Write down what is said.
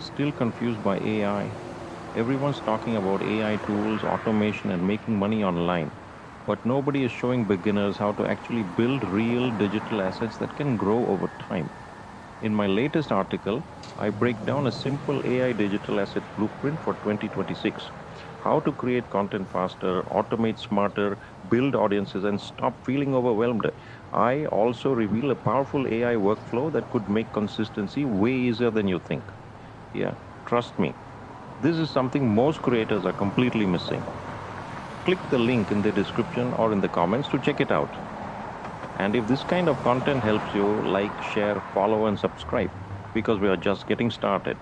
Still confused by AI. Everyone's talking about AI tools, automation, and making money online. But nobody is showing beginners how to actually build real digital assets that can grow over time. In my latest article, I break down a simple AI digital assets blueprint for 2026. How to create content faster, automate smarter, build audiences, and stop feeling overwhelmed. I also reveal a powerful AI workflow that could make consistency way easier than you think. Yeah, trust me, this is something most creators are completely missing. Click the link in the description or in the comments to check it out. And if this kind of content helps you, like, share, follow, and subscribe because we are just getting started.